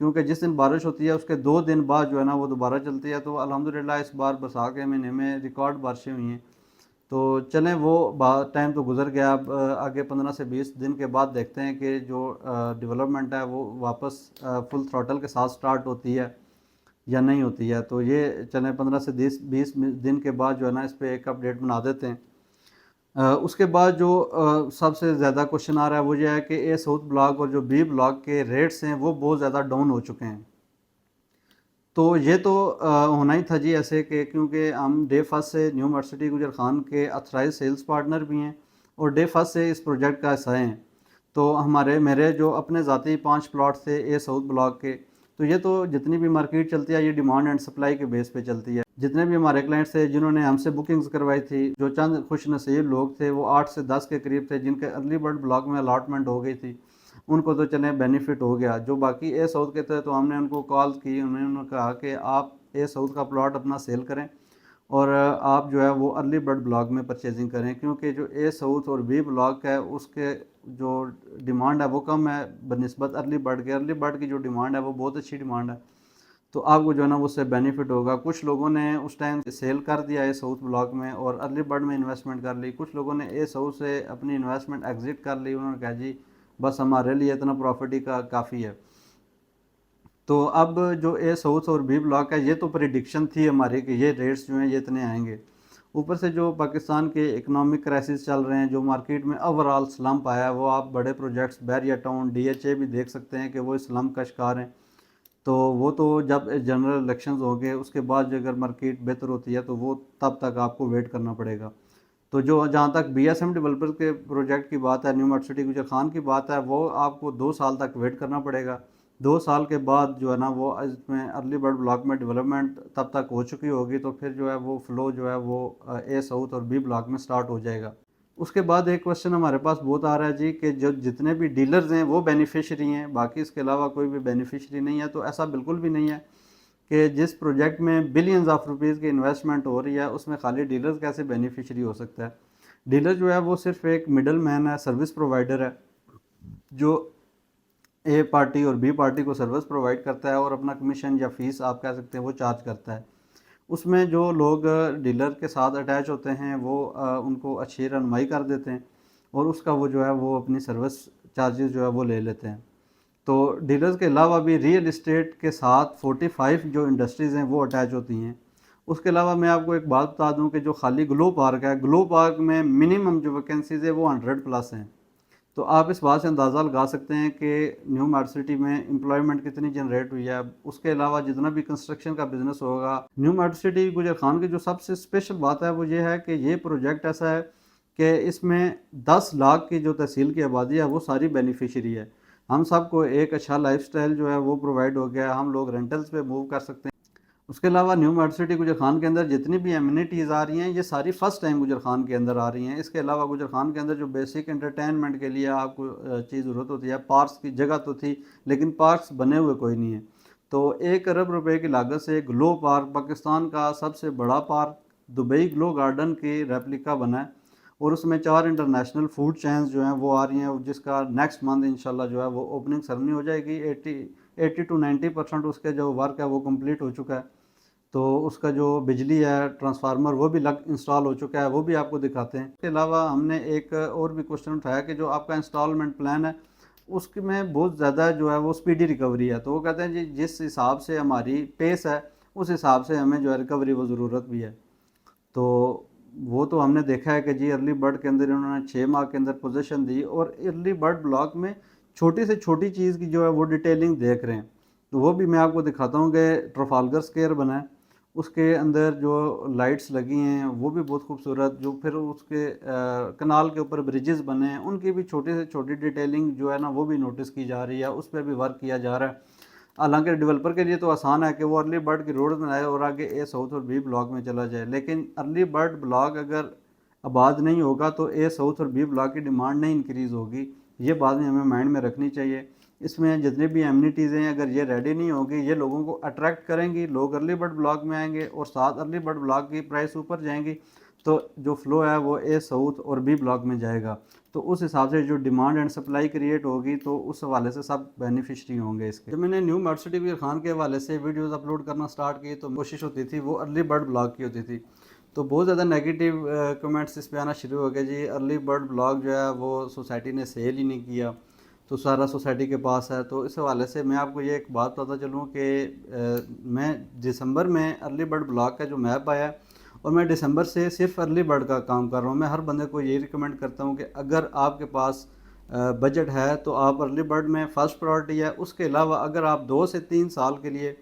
کیونکہ جس دن بارش ہوتی ہے اس کے 2 دن بعد جو ہے نا وہ دوبارہ چلتی ہے. تو الحمدللہ اس بار برسات کے مہینے میں ریکارڈ بارشیں ہوئی ہیں. تو چلیں وہ ٹائم تو گزر گیا. اب آگے 15 سے 20 دن کے بعد دیکھتے ہیں کہ جو ڈیولپمنٹ ہے وہ واپس فل تھروٹل کے ساتھ سٹارٹ ہوتی ہے یا نہیں ہوتی ہے. تو یہ چلیں 15 سے 20 دن کے بعد جو ہے نا اس پہ ایک اپڈیٹ بنا دیتے ہیں. اس کے بعد جو سب سے زیادہ کوشچن آ رہا ہے وہ یہ ہے کہ اے ساؤتھ بلاک اور جو بی بلاک کے ریٹس ہیں وہ بہت زیادہ ڈاؤن ہو چکے ہیں. تو یہ تو ہونا ہی تھا جی ایسے کہ کیونکہ ہم ڈے فرسٹ سے نیو مرسٹی گجر خان کے اتھرائز سیلز پارٹنر بھی ہیں اور ڈے فرسٹ سے اس پروجیکٹ کا حصہ ہیں. تو میرے جو اپنے ذاتی 5 پلاٹ تھے اے ساؤتھ بلاک کے. تو یہ تو جتنی بھی مارکیٹ چلتی ہے یہ ڈیمانڈ اینڈ سپلائی کے بیس پہ چلتی ہے. جتنے بھی ہمارے کلائنٹس تھے جنہوں نے ہم سے بکنگز کروائی تھی, جو چند خوش نصیب لوگ تھے وہ 8 سے 10 کے قریب تھے جن کے ارلی برڈ بلاک میں الاٹمنٹ ہو گئی تھی, ان کو تو چلیں بینیفٹ ہو گیا. جو باقی اے ساؤتھ کے تھے تو ہم نے ان کو کال کی, انہوں نے کہا کہ آپ اے ساؤتھ کا پلاٹ اپنا سیل کریں اور آپ جو ہے وہ ارلی برڈ بلاک میں پرچیزنگ کریں, کیونکہ جو اے ساؤتھ اور بی بلاک ہے اس کے جو ڈیمانڈ ہے وہ کم ہے بنسبت ارلی برڈ کے. ارلی برڈ کی جو ڈیمانڈ ہے وہ بہت اچھی ڈیمانڈ ہے, تو آپ کو جو ہے نا اس سے بینیفٹ ہوگا. کچھ لوگوں نے اس ٹائم سیل کر دیا اے ساؤتھ بلاک میں اور ارلی برڈ میں انویسٹمنٹ کر لی. کچھ لوگوں نے اے ساؤتھ سے اپنی انویسٹمنٹ ایگزٹ کر لی, انہوں نے کہا جی بس ہمارے لیے اتنا پروفٹ ہی کافی ہے. تو اب جو اے ساؤتھ اور بی بلاک ہے یہ تو پریڈکشن تھی ہماری کہ یہ ریٹس جو ہیں یہ اتنے آئیں گے. اوپر سے جو پاکستان کے اکنامک کرائسس چل رہے ہیں, جو مارکیٹ میں اوورال سلمپ آیا ہے, وہ آپ بڑے projects Bahria town D H A بھی دیکھ سکتے ہیں کہ وہ سلمپ کا شکار ہیں. تو وہ تو جب جنرل الیکشنز ہوں گے اس کے بعد اگر مارکیٹ بہتر ہوتی ہے تو وہ تب تک آپ کو ویٹ کرنا پڑے گا. تو جو جہاں تک بی ایس ایم ڈیولپر کے پروجیکٹ کی بات ہے, نیو مرسٹی گجر خان کی بات ہے, وہ آپ کو 2 سال تک ویٹ کرنا پڑے گا. 2 سال کے بعد جو ہے نا وہ اس میں ارلی برڈ بلاک میں ڈیولپمنٹ تب تک ہو چکی ہوگی, تو پھر جو ہے وہ فلو جو ہے وہ اے ساؤتھ اور بی بلاک میں سٹارٹ ہو جائے گا. اس کے بعد ایک کوشچن ہمارے پاس بہت آ رہا ہے جی کہ جو جتنے بھی ڈیلرز ہیں وہ بینیفیشری ہیں, باقی اس کے علاوہ کوئی بھی بینیفیشری نہیں ہے. تو ایسا بالکل بھی نہیں ہے کہ جس پروجیکٹ میں بلینز آف روپیز کی انویسٹمنٹ ہو رہی ہے اس میں خالی ڈیلرز کیسے بینیفیشری ہو سکتا ہے. ڈیلر جو ہے وہ صرف ایک مڈل مین ہے, سروس پرووائڈر ہے, جو اے پارٹی اور بی پارٹی کو سروس پرووائڈ کرتا ہے اور اپنا کمیشن یا فیس آپ کہہ سکتے ہیں وہ چارج کرتا ہے. اس میں جو لوگ ڈیلر کے ساتھ اٹیچ ہوتے ہیں وہ ان کو اچھی رہنمائی کر دیتے ہیں اور اس کا وہ جو ہے وہ اپنی سروس چارجز جو ہے وہ لے لیتے ہیں. تو ڈیلرز کے علاوہ بھی ریئل اسٹیٹ کے ساتھ 45 جو انڈسٹریز ہیں وہ اٹیچ ہوتی ہیں. اس کے علاوہ میں آپ کو ایک بات بتا دوں کہ جو خالی گلو پارک ہے, گلو پارک میں منیمم جو ویکینسیز ہے وہ 100 پلس ہیں. تو آپ اس بات سے اندازہ لگا سکتے ہیں کہ نیو مرسٹی میں امپلائمنٹ کتنی جنریٹ ہوئی ہے. اس کے علاوہ جتنا بھی کنسٹرکشن کا بزنس ہوگا, نیو مرسٹی گجر خان کی جو سب سے اسپیشل بات ہے وہ یہ ہے کہ یہ پروجیکٹ ایسا ہے کہ اس میں 10 لاکھ کی جو تحصیل کی آبادی ہے وہ ساری بینیفیشری ہے. ہم سب کو ایک اچھا لائف سٹائل جو ہے وہ پرووائڈ ہو گیا, ہم لوگ رینٹلز پہ موو کر سکتے ہیں. اس کے علاوہ نیو مرسٹی گجر خان کے اندر جتنی بھی ایمینٹیز آ رہی ہیں یہ ساری فرسٹ ٹائم گجر خان کے اندر آ رہی ہیں. اس کے علاوہ گجر خان کے اندر جو بیسک انٹرٹینمنٹ کے لیے آپ کو چیز ضرورت ہوتی ہے, پارکس کی جگہ تو تھی لیکن پارکس بنے ہوئے کوئی نہیں ہیں. تو 1 ارب روپے کی لاگت سے گلو پارک, پاکستان کا سب سے بڑا پارک, دبئی گلو گارڈن کی ریپلیکا بنا ہے اور اس میں 4 انٹرنیشنل فوڈ چینز جو ہیں وہ آ رہی ہیں, جس کا نیکسٹ منتھ انشاءاللہ جو ہے وہ اوپننگ سرمنی ہو جائے گی. 80 to 90% اس کے جو ورک ہے وہ کمپلیٹ ہو چکا ہے. تو اس کا جو بجلی ہے ٹرانسفارمر وہ بھی انسٹال ہو چکا ہے, وہ بھی آپ کو دکھاتے ہیں. اس کے علاوہ ہم نے ایک اور بھی کوشچن اٹھایا کہ جو آپ کا انسٹالمنٹ پلان ہے اس میں بہت زیادہ جو ہے وہ سپیڈی ریکوری ہے. تو وہ کہتے ہیں جی جس حساب سے ہماری پیس ہے اس حساب سے ہمیں جو ہے ریکوری وہ ضرورت بھی ہے. تو وہ تو ہم نے دیکھا ہے کہ جی ارلی برڈ کے اندر انہوں نے 6 ماہ کے اندر پوزیشن دی اور ارلی برڈ بلاک میں چھوٹی سے چھوٹی چیز کی جو ہے وہ ڈیٹیلنگ دیکھ رہے ہیں. تو وہ بھی میں آپ کو دکھاتا ہوں کہ ٹرافالگر سکوائر بنا ہے, اس کے اندر جو لائٹس لگی ہیں وہ بھی بہت خوبصورت, جو پھر اس کے کنال کے اوپر بریجز بنے ہیں ان کی بھی چھوٹی سے چھوٹی ڈیٹیلنگ جو ہے نا وہ بھی نوٹس کی جا رہی ہے, اس پہ بھی ورک کیا جا رہا ہے. حالانکہ ڈیولپر کے لیے تو آسان ہے کہ وہ ارلی برڈ کی روڈ بنائے اور آگے اے ساؤتھ اور بی بلاک میں چلا جائے, لیکن ارلی برڈ بلاک اگر آباد نہیں ہوگا تو اے ساؤتھ اور بی بلاک کی ڈیمانڈ نہیں انکریز ہوگی. یہ بات ہمیں مائنڈ میں رکھنی چاہیے. اس میں جتنے بھی ایمنیٹیز ہیں اگر یہ ریڈی نہیں ہوگی یہ لوگوں کو اٹریکٹ کریں گی, لوگ ارلی برڈ بلاک میں آئیں گے اور ساتھ ارلی برڈ بلاک کی پرائس اوپر جائیں گی, تو جو فلو ہے وہ اے ساؤتھ اور بی بلاک میں جائے گا. تو اس حساب سے جو ڈیمانڈ اینڈ سپلائی کریٹ ہوگی تو اس حوالے سے سب بینیفیشری ہوں گے اس کے. جب میں نے نیو میٹرو سٹی گجر خان کے حوالے سے ویڈیوز اپلوڈ کرنا سٹارٹ کی تو کوشش ہوتی تھی وہ ارلی برڈ بلاگ کی ہوتی تھی. تو بہت زیادہ نیگیٹیو کمنٹس اس پہ آنا شروع ہو گئے. جی ارلی برڈ بلاگ جو ہے وہ سوسائٹی نے سیل ہی نہیں کیا, تو سارا سوسائٹی کے پاس ہے. تو اس حوالے سے میں آپ کو یہ ایک بات بتاتا چلوں کہ میں دسمبر میں ارلی برڈ بلاگ کا جو میپ آیا اور میں دسمبر سے صرف ارلی برڈ کا کام کر رہا ہوں. میں ہر بندے کو یہی ریکمینڈ کرتا ہوں کہ اگر آپ کے پاس بجٹ ہے تو آپ ارلی برڈ میں فرسٹ پرائورٹی ہے. اس کے علاوہ اگر آپ 2 سے 3 سال کے لیے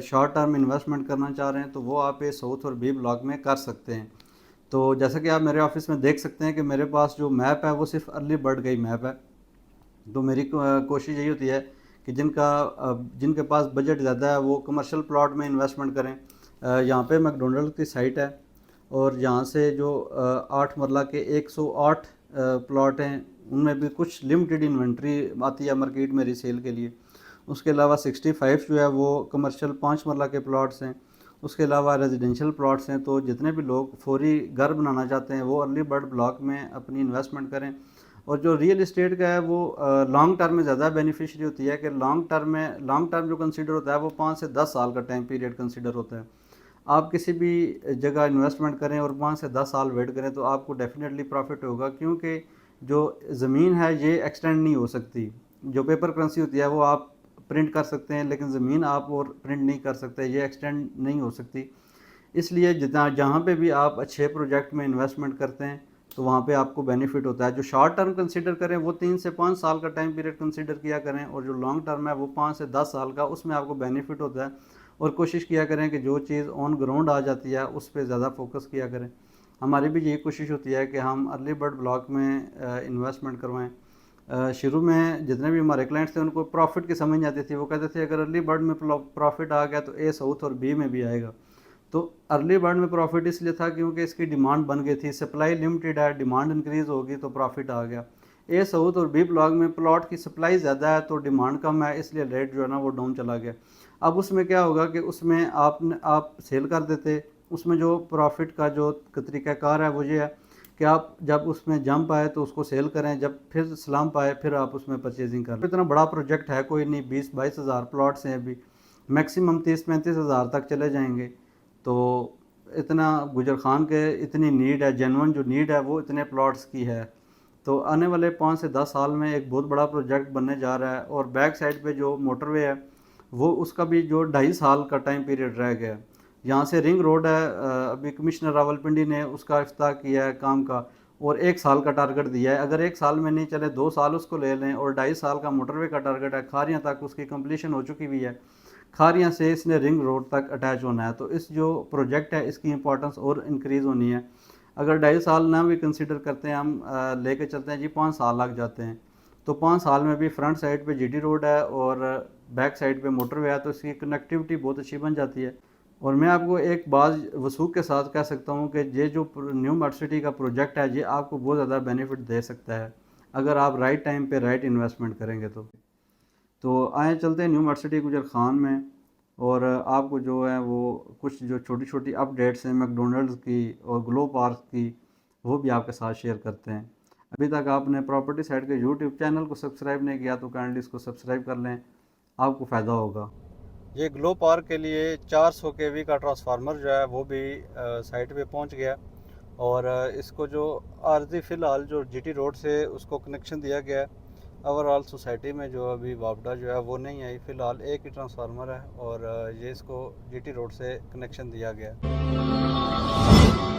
شارٹ ٹرم انویسٹمنٹ کرنا چاہ رہے ہیں تو وہ آپ ساؤتھ اور بی بلاک میں کر سکتے ہیں. تو جیسا کہ آپ میرے آفس میں دیکھ سکتے ہیں کہ میرے پاس جو میپ ہے وہ صرف ارلی برڈ کا ہی میپ ہے. تو میری کوشش یہی ہوتی ہے کہ جن کے پاس بجٹ زیادہ ہے وہ کمرشل پلاٹ میں انویسٹمنٹ کریں. یہاں پہ میک ڈونلڈ کی سائٹ ہے اور یہاں سے جو 8 مرلہ کے 108 پلاٹ ہیں ان میں بھی کچھ لمیٹڈ انوینٹری آتی ہے مارکیٹ میں ریسیل کے لیے. اس کے علاوہ 65 جو ہے وہ کمرشل 5 مرلہ کے پلاٹس ہیں. اس کے علاوہ ریزیڈینشیل پلاٹس ہیں. تو جتنے بھی لوگ فوری گھر بنانا چاہتے ہیں وہ ارلی برڈ بلاک میں اپنی انویسٹمنٹ کریں. اور جو ریئل اسٹیٹ کا ہے وہ لانگ ٹرم میں زیادہ بینیفیشری ہوتی ہے کہ لانگ ٹرم جو کنسیڈر ہوتا ہے وہ 5 سے 10 سال کا ٹائم پیریڈ کنسیڈر ہوتا ہے. آپ کسی بھی جگہ انویسٹمنٹ کریں اور 5 سے 10 سال ویٹ کریں تو آپ کو ڈیفینیٹلی پروفٹ ہوگا, کیونکہ جو زمین ہے یہ ایکسٹینڈ نہیں ہو سکتی. جو پیپر کرنسی ہوتی ہے وہ آپ پرنٹ کر سکتے ہیں لیکن زمین آپ اور پرنٹ نہیں کر سکتے, یہ ایکسٹینڈ نہیں ہو سکتی. اس لیے جہاں پہ بھی آپ اچھے پروجیکٹ میں انویسٹمنٹ کرتے ہیں تو وہاں پہ آپ کو بینیفٹ ہوتا ہے. جو شارٹ ٹرم کنسیڈر کریں وہ 3 سے 5 سال کا ٹائم پیریڈ کنسیڈر کیا کریں, اور جو لانگ ٹرم ہے وہ 5 سے 10 سال کا, اس میں آپ کو بینیفٹ ہوتا ہے. اور کوشش کیا کریں کہ جو چیز آن گراؤنڈ آ جاتی ہے اس پہ زیادہ فوکس کیا کریں. ہماری بھی یہی کوشش ہوتی ہے کہ ہم ارلی برڈ بلاک میں انویسٹمنٹ کروائیں. شروع میں جتنے بھی ہمارے کلائنٹس تھے ان کو پروفٹ کی سمجھ نہیں آتی تھی. وہ کہتے تھے اگر ارلی برڈ میں پروفٹ آ گیا تو ساؤتھ اور بی میں بھی آئے گا. تو ارلی برڈ میں پروفٹ اس لیے تھا کیونکہ اس کی ڈیمانڈ بن گئی تھی. سپلائی لمیٹڈ ہے, ڈیمانڈ انکریز ہوگی تو پروفٹ آ گیا. ساؤتھ اور بی بلاک میں پلاٹ کی سپلائی زیادہ ہے تو ڈیمانڈ کم ہے, اس لیے ریٹ جو ہے نا وہ ڈاؤن چلا گیا. اب اس میں کیا ہوگا کہ اس میں آپ سیل کر دیتے. اس میں جو پروفٹ کا جو طریقہ کار ہے وہ یہ ہے کہ آپ جب اس میں جمپ آئے تو اس کو سیل کریں, جب پھر سلامپ آئے پھر آپ اس میں پرچیزنگ کریں. اتنا بڑا پروجیکٹ ہے کوئی نہیں, 20-22 ہزار پلاٹس ہیں, ابھی میکسیمم 30-35 ہزار تک چلے جائیں گے. تو اتنا گجر خان کے اتنی نیڈ ہے, جینون جو نیڈ ہے وہ اتنے پلاٹس کی ہے. تو آنے والے 5 سے 10 سال میں ایک بہت بڑا پروجیکٹ بننے جا رہا ہے. اور بیک سائڈ پہ جو موٹر وے ہے وہ اس کا بھی جو 2.5 سال کا ٹائم پیریڈ رہ گیا. یہاں سے رنگ روڈ ہے, ابھی کمشنر راولپنڈی نے اس کا افتتاح کیا ہے کام کا, اور 1 سال کا ٹارگٹ دیا ہے. اگر 1 سال میں نہیں چلے 2 سال اس کو لے لیں, اور 2.5 سال کا موٹر وے کا ٹارگٹ ہے. کھاریاں تک اس کی کمپلیشن ہو چکی ہوئی ہے, کھاریاں سے اس نے رنگ روڈ تک اٹیچ ہونا ہے. تو اس جو پروجیکٹ ہے اس کی امپورٹنس اور انکریز ہونی ہے. اگر 2.5 سال نہ بھی کنسیڈر کرتے ہیں, ہم لے کے چلتے ہیں جی 5 سال لگ جاتے ہیں, تو 5 سال میں بھی فرنٹ سائڈ پہ جی ٹی روڈ ہے اور بیک سائڈ پہ موٹر وے ہے, تو اس کی کنیکٹیوٹی بہت اچھی بن جاتی ہے. اور میں آپ کو ایک بات وثوق کے ساتھ کہہ سکتا ہوں کہ یہ جو نیو میٹرو سٹی کا پروجیکٹ ہے یہ آپ کو بہت زیادہ بینیفٹ دے سکتا ہے اگر آپ رائٹ ٹائم پہ رائٹ انویسٹمنٹ کریں گے. تو آئیں چلتے ہیں نیو میٹرو سٹی گجر خان میں, اور آپ کو جو ہے وہ کچھ جو چھوٹی چھوٹی اپ ڈیٹس ہیں میک ڈونلڈز کی اور گلو پارک کی وہ بھی آپ کے ساتھ شیئر کرتے ہیں. ابھی تک آپ نے پراپرٹی سائٹ کے یوٹیوب چینل کو سبسکرائب نہیں کیا تو کائنڈلی اس کو سبسکرائب کر لیں, آپ کو فائدہ ہوگا. یہ گلو پارک کے لیے 400 kV کا ٹرانسفارمر جو ہے وہ بھی سائٹ پہ پہنچ گیا, اور اس کو جو عارضی فی الحال جو جی ٹی روڈ سے اس کو کنیکشن دیا گیا ہے. اوور آل سوسائٹی میں جو ابھی وابڈا جو ہے وہ نہیں آئی, فی الحال ایک ہی ٹرانسفارمر ہے اور یہ اس کو جی ٹی روڈ سے کنیکشن دیا گیا ہے.